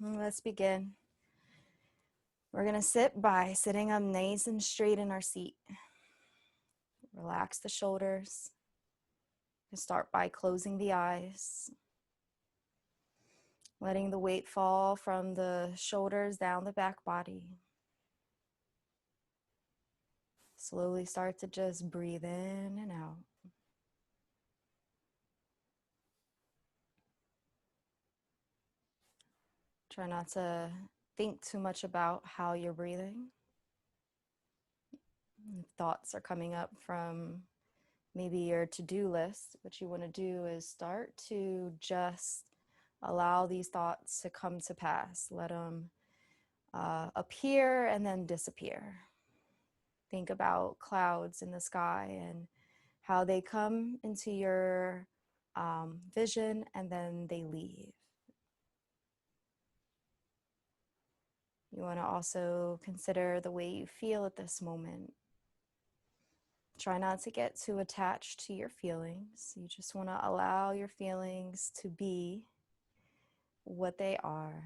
Let's begin. We're going to sit by sitting up nice and straight in our seat. Relax the shoulders. Start by closing the eyes, letting the weight fall from the shoulders down the back body. Slowly start to just breathe in and out. Try not to think too much about how you're breathing. If thoughts are coming up from maybe your to-do list, what you want to do is start to just allow these thoughts to come to pass. Let them appear and then disappear. Think about clouds in the sky and how they come into your vision and then they leave. You want to also consider the way you feel at this moment. Try not to get too attached to your feelings. You just want to allow your feelings to be what they are.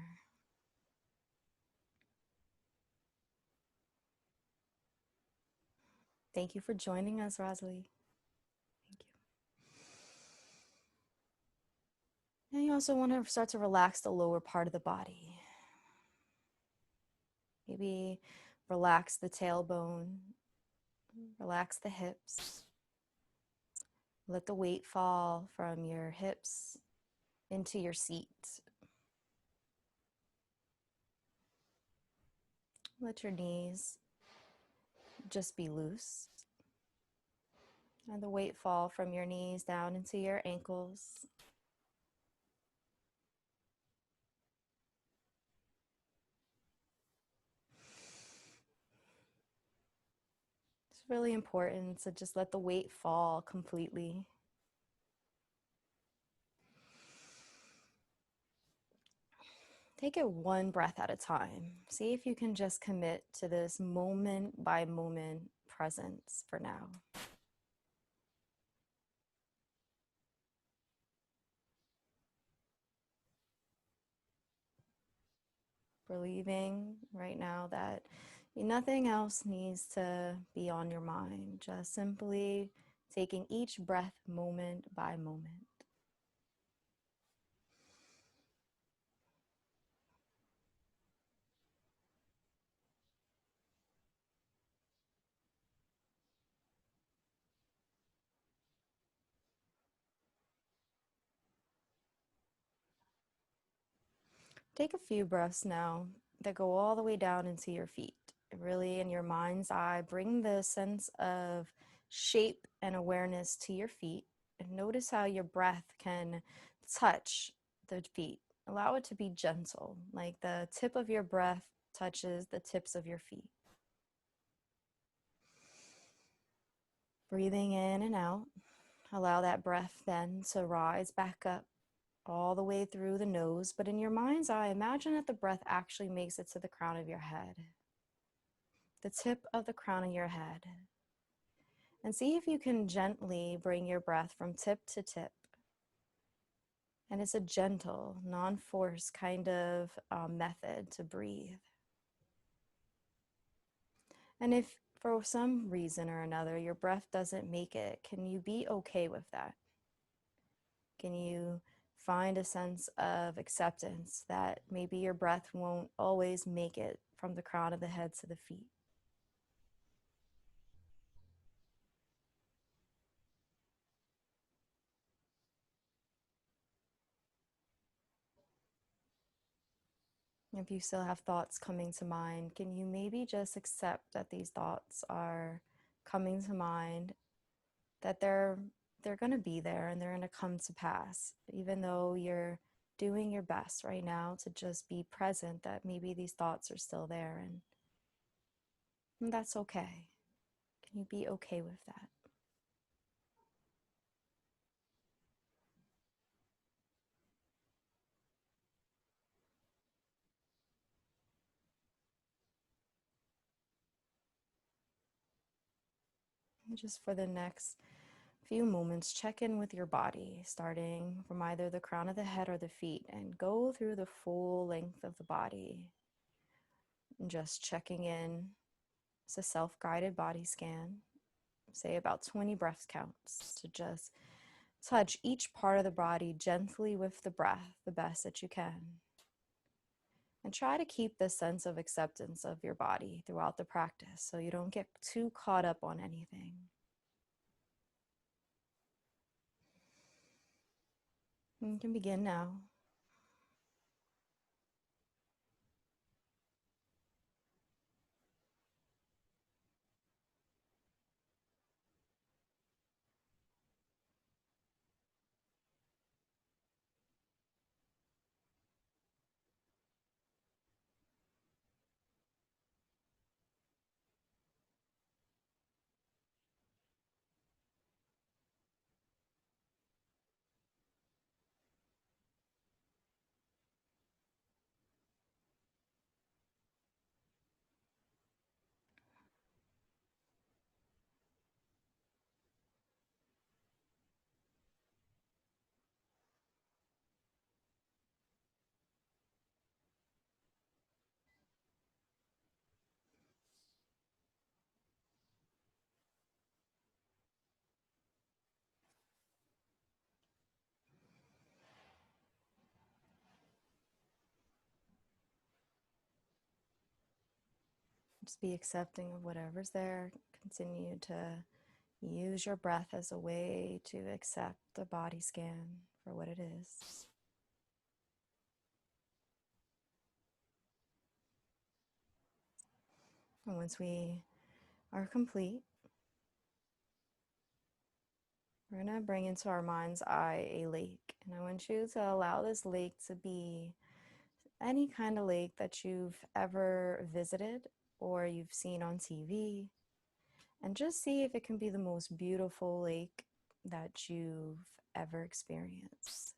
Thank you for joining us, Rosalie. Thank you. And you also want to start to relax the lower part of the body. Maybe relax the tailbone, relax the hips. Let the weight fall from your hips into your seat. Let your knees just be loose. And the weight fall from your knees down into your ankles. It's really important to just let the weight fall completely. Take it one breath at a time. See if you can just commit to this moment by moment presence for now. Believing right now that nothing else needs to be on your mind. Just simply taking each breath moment by moment. Take a few breaths now that go all the way down into your feet. Really, in your mind's eye, bring the sense of shape and awareness to your feet, and notice how your breath can touch the feet. Allow it to be gentle, like the tip of your breath touches the tips of your feet. Breathing in and out. Allow that breath then to rise back up all the way through the nose. But in your mind's eye, imagine that the breath actually makes it to the crown of your head, the tip of the crown of your head. And see if you can gently bring your breath from tip to tip. And it's a gentle, non-force kind of method to breathe. And if for some reason or another your breath doesn't make it, can you be okay with that? Can you find a sense of acceptance that maybe your breath won't always make it from the crown of the head to the feet? If you still have thoughts coming to mind, can you maybe just accept that these thoughts are coming to mind, that they're going to be there and they're going to come to pass, even though you're doing your best right now to just be present, that maybe these thoughts are still there, and that's okay. Can you be okay with that? And just for the next Few moments, check in with your body, starting from either the crown of the head or the feet, and go through the full length of the body. And just checking in. It's a self-guided body scan. Say about 20 breath counts to just touch each part of the body gently with the breath, the best that you can. And try to keep this sense of acceptance of your body throughout the practice so you don't get too caught up on anything. You can begin now. Just be accepting of whatever's there. Continue to use your breath as a way to accept the body scan for what it is. And once we are complete, we're going to bring into our mind's eye a lake. And I want you to allow this lake to be any kind of lake that you've ever visited or you've seen on TV. And just see if it can be the most beautiful lake that you've ever experienced.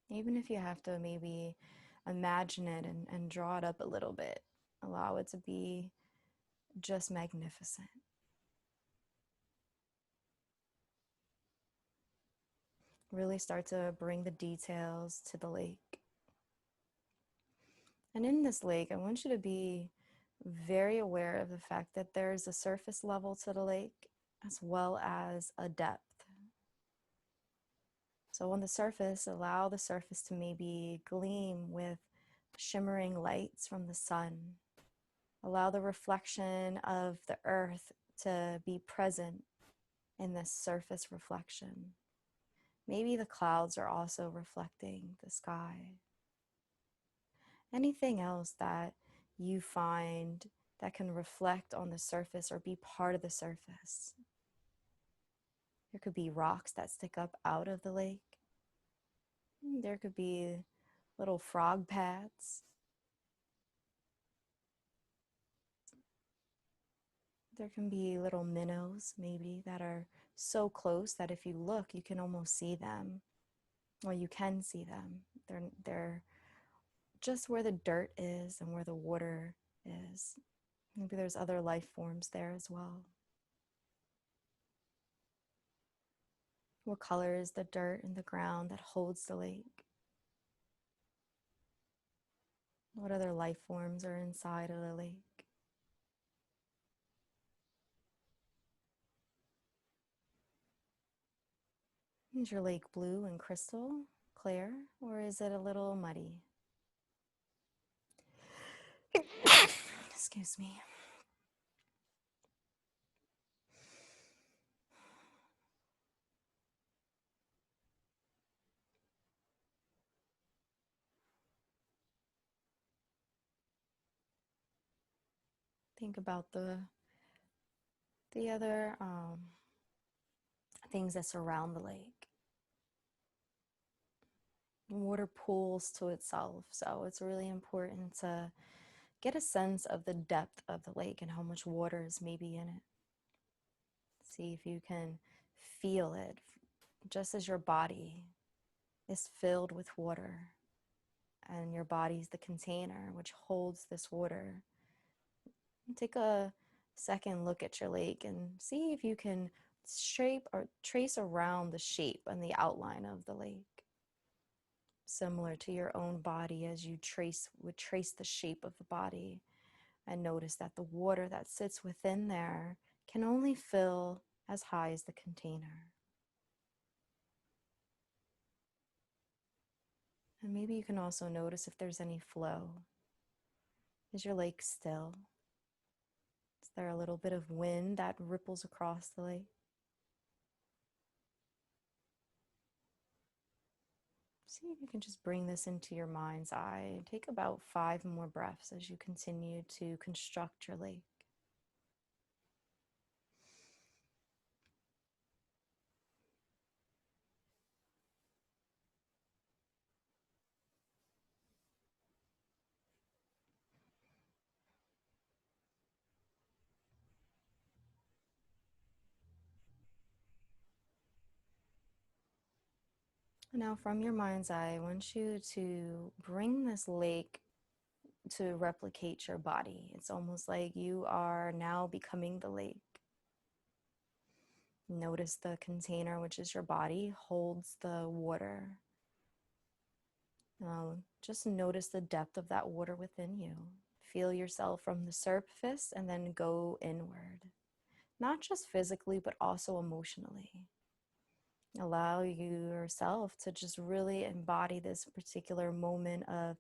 Even if you have to maybe imagine it and draw it up a little bit, allow it to be just magnificent. Really start to bring the details to the lake. And in this lake, I want you to be very aware of the fact that there's a surface level to the lake as well as a depth. So on the surface, allow the surface to maybe gleam with shimmering lights from the sun. Allow the reflection of the earth to be present in this surface reflection. Maybe the clouds are also reflecting the sky. Anything else that you find that can reflect on the surface or be part of the surface. There could be rocks that stick up out of the lake. There could be little frog pads. There can be little minnows maybe that are so close that if you look, you can almost see them, or you can see them. They're just where the dirt is and where the water is. Maybe there's other life forms there as well. What color is the dirt in the ground that holds the lake? What other life forms are inside of the lake? Is your lake blue and crystal clear, or is it a little muddy? Excuse me. Think about the other things that surround the lake. Water pools to itself, so it's really important to get a sense of the depth of the lake and how much water is maybe in it. See if you can feel it, just as your body is filled with water and your body's the container which holds this water. Take a second look at your lake and see if you can shape or trace around the shape and the outline of the lake, similar to your own body as you would trace the shape of the body. And notice that the water that sits within there can only fill as high as the container. And maybe you can also notice if there's any flow. Is your lake still? Is there a little bit of wind that ripples across the lake? See if you can just bring this into your mind's eye. Take about 5 more breaths as you continue to construct your lake. Now, from your mind's eye, I want you to bring this lake to replicate your body. It's almost like you are now becoming the lake. Notice the container, which is your body, holds the water. Just notice the depth of that water within you. Feel yourself from the surface and then go inward, not just physically, but also emotionally. Allow yourself to just really embody this particular moment of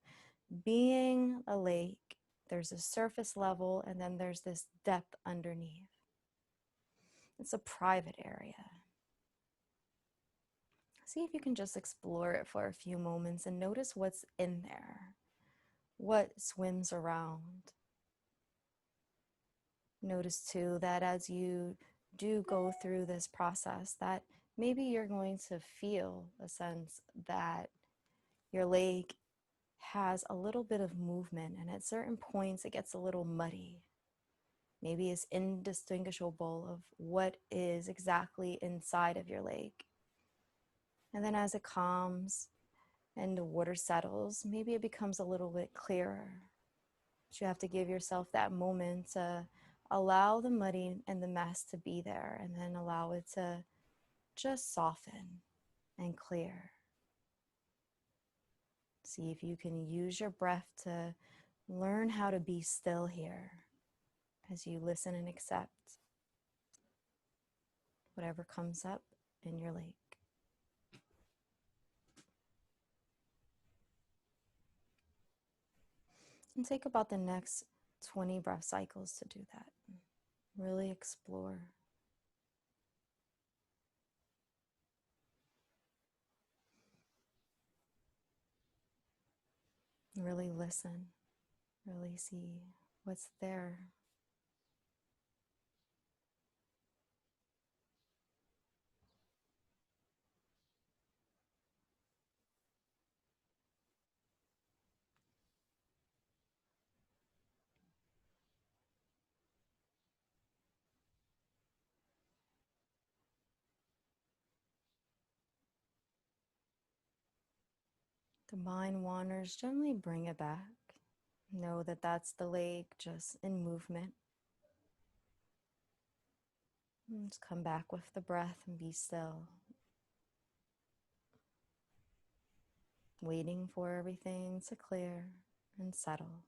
being a lake. There's a surface level, and then there's this depth underneath. It's a private area. See if you can just explore it for a few moments and notice what's in there, what swims around. Notice too that as you do go through this process, that maybe you're going to feel a sense that your lake has a little bit of movement, and at certain points it gets a little muddy. Maybe it's indistinguishable of what is exactly inside of your lake. And then as it calms and the water settles, maybe it becomes a little bit clearer. But you have to give yourself that moment to allow the muddy and the mess to be there, and then allow it to just soften and clear. See if you can use your breath to learn how to be still here as you listen and accept whatever comes up in your lake. And take about the next 20 breath cycles to do that. Really explore. Really listen. Really see what's there. The mind wanders, gently bring it back. Know that that's the lake just in movement. And just come back with the breath and be still. Waiting for everything to clear and settle.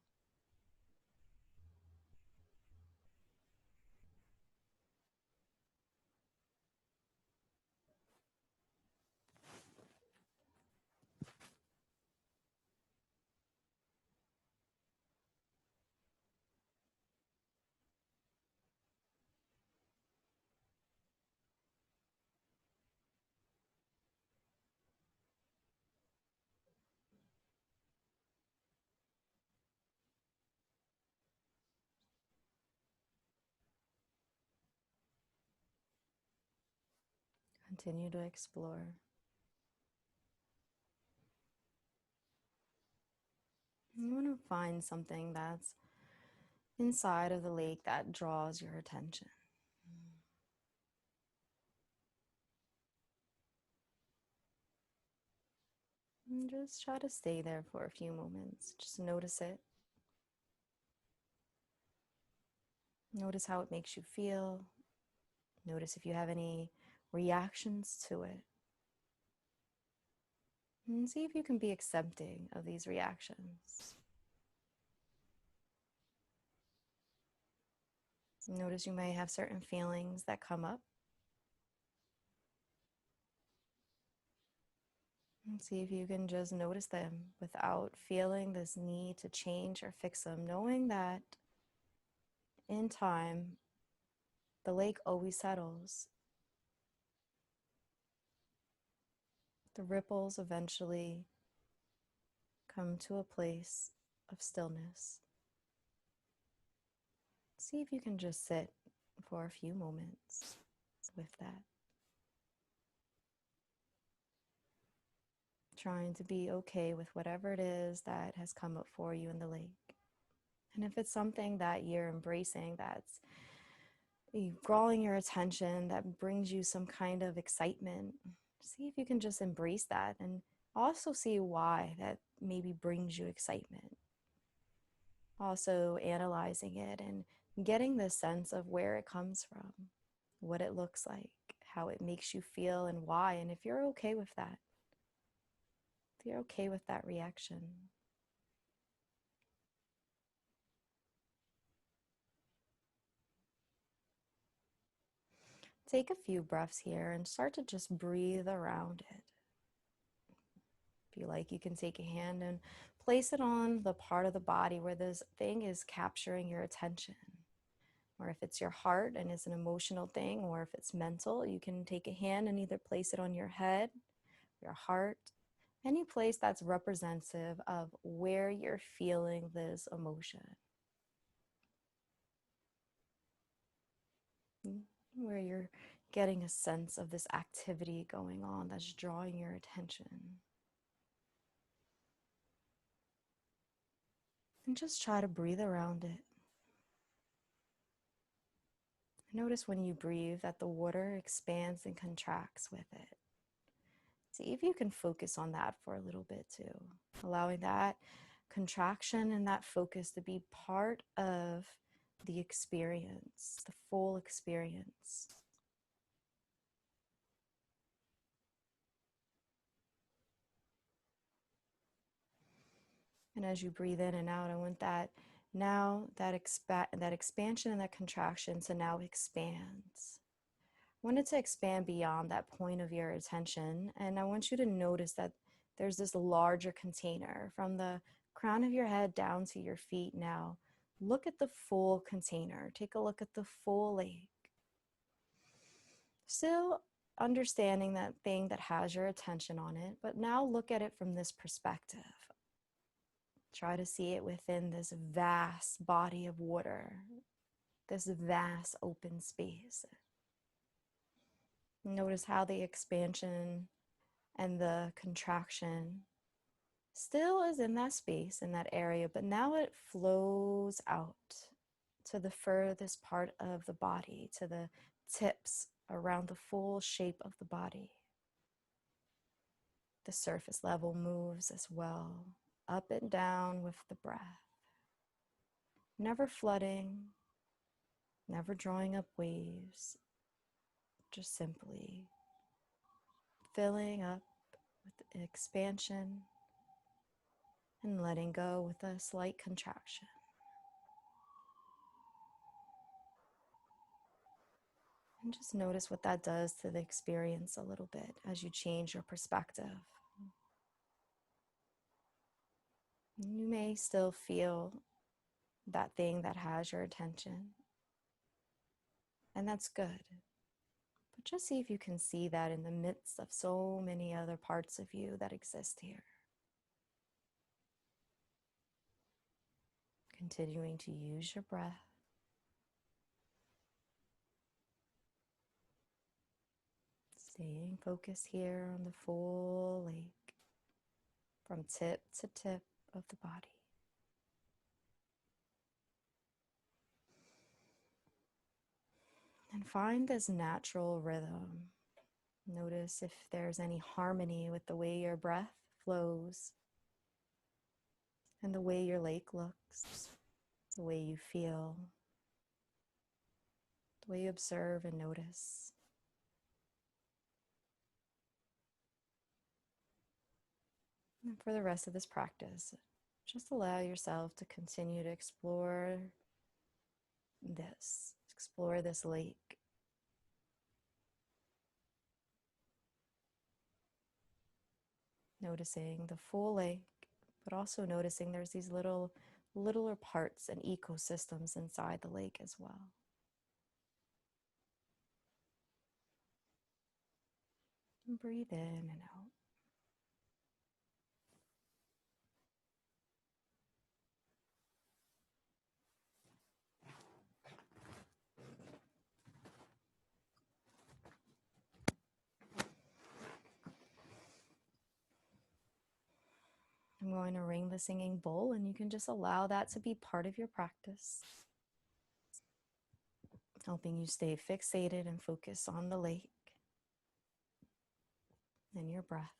Continue to explore. You want to find something that's inside of the lake that draws your attention. And just try to stay there for a few moments. Just notice it. Notice how it makes you feel. Notice if you have any reactions to it. And see if you can be accepting of these reactions. Notice you may have certain feelings that come up. And see if you can just notice them without feeling this need to change or fix them, knowing that in time, the lake always settles. The ripples eventually come to a place of stillness. See if you can just sit for a few moments with that. Trying to be okay with whatever it is that has come up for you in the lake. And if it's something that you're embracing that's drawing your attention, that brings you some kind of excitement, see if you can just embrace that and also see why that maybe brings you excitement. Also analyzing it and getting this sense of where it comes from, what it looks like, how it makes you feel, and why. And if you're okay with that, if you're okay with that reaction. Take a few breaths here and start to just breathe around it. If you like, you can take a hand and place it on the part of the body where this thing is capturing your attention. Or if it's your heart and it's an emotional thing, or if it's mental, you can take a hand and either place it on your head, your heart, any place that's representative of where you're feeling this emotion. Where you're getting a sense of this activity going on that's drawing your attention. And just try to breathe around it. Notice when you breathe that the water expands and contracts with it. See if you can focus on that for a little bit too, allowing that contraction and that focus to be part of the experience, the full experience. And as you breathe in and out, I want that expansion and that contraction to now expand. I want it to expand beyond that point of your attention. And I want you to notice that there's this larger container from the crown of your head down to your feet now. Look at the full container. Take a look at the full lake. Still understanding that thing that has your attention on it, but now look at it from this perspective. Try to see it within this vast body of water, this vast open space. Notice how the expansion and the contraction still is in that space, in that area, but now it flows out to the furthest part of the body, to the tips around the full shape of the body. The surface level moves as well, up and down with the breath. Never flooding, never drawing up waves, just simply filling up with expansion and letting go with a slight contraction. And just notice what that does to the experience a little bit as you change your perspective. You may still feel that thing that has your attention, and that's good. But just see if you can see that in the midst of so many other parts of you that exist here. Continuing to use your breath. Staying focused here on the full lake, from tip to tip of the body. And find this natural rhythm. Notice if there's any harmony with the way your breath flows and the way your lake looks, the way you feel, the way you observe and notice. And for the rest of this practice, just allow yourself to continue to explore this lake. Noticing the full lake, but also noticing there's these littler parts and ecosystems inside the lake as well. And breathe in and out. I'm going to ring the singing bowl, and you can just allow that to be part of your practice, helping you stay fixated and focus on the lake and your breath.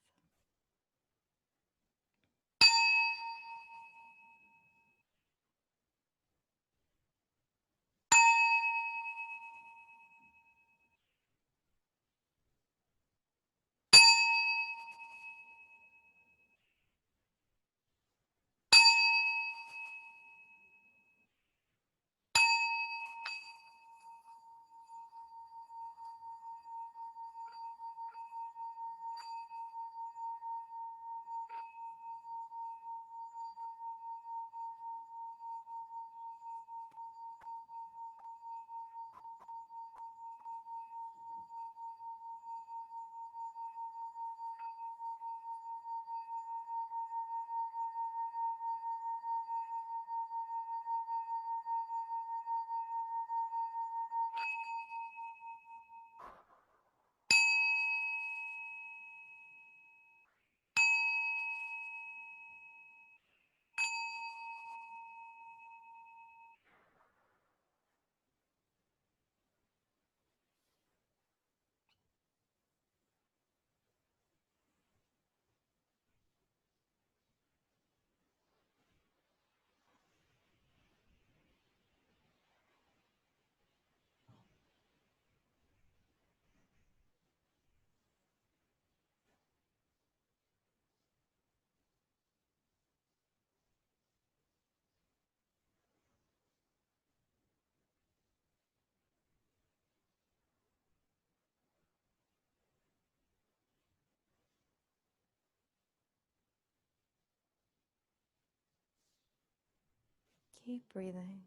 Keep breathing.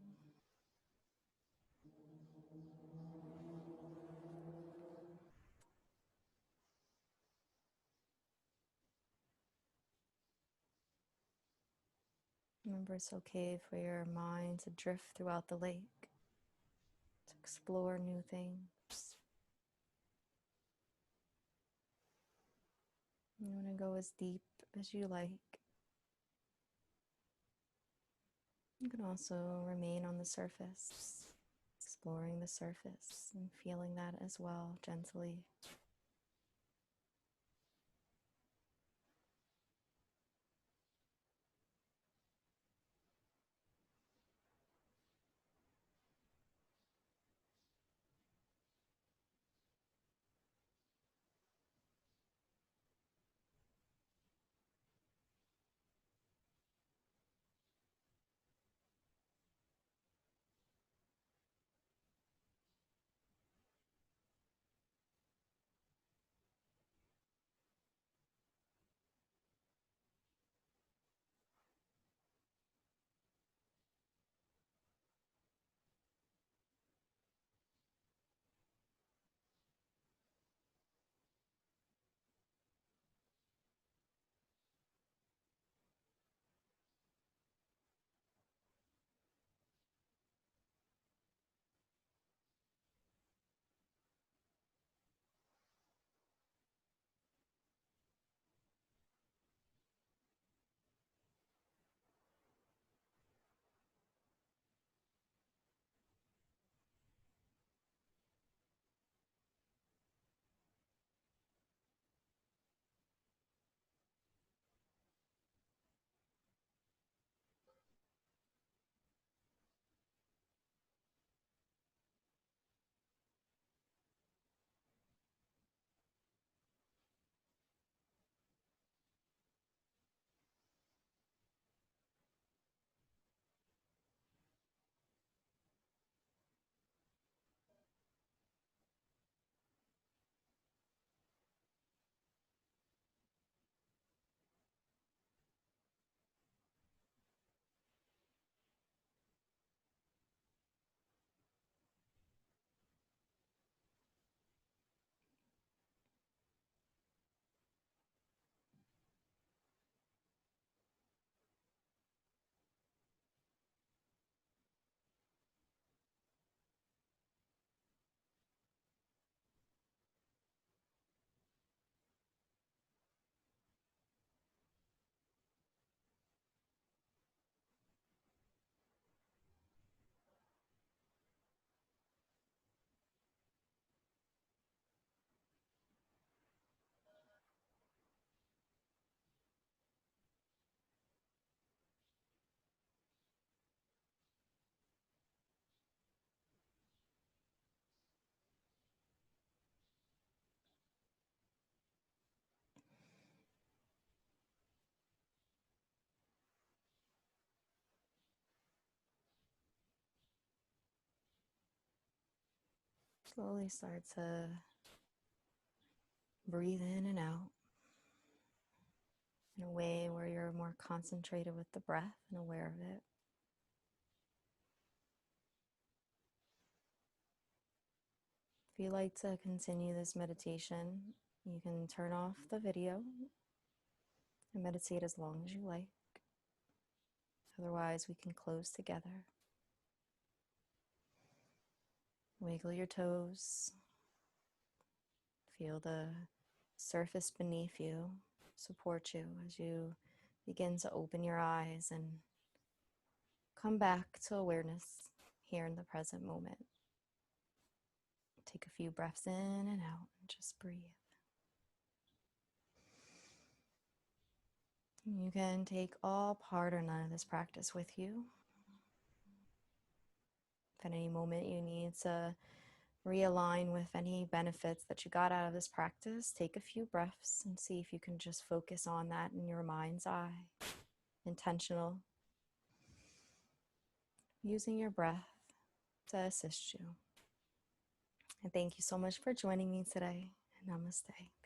Remember, it's okay for your mind to drift throughout the lake, to explore new things. You want to go as deep as you like. You can also remain on the surface, exploring the surface and feeling that as well, gently. Slowly start to breathe in and out in a way where you're more concentrated with the breath and aware of it. If you like to continue this meditation, you can turn off the video and meditate as long as you like. Otherwise, we can close together. Wiggle your toes. Feel the surface beneath you support you as you begin to open your eyes and come back to awareness here in the present moment. Take a few breaths in and out and just breathe. You can take all part or none of this practice with you. If at any moment you need to realign with any benefits that you got out of this practice, take a few breaths and see if you can just focus on that in your mind's eye. Intentional. Using your breath to assist you. And thank you so much for joining me today. Namaste.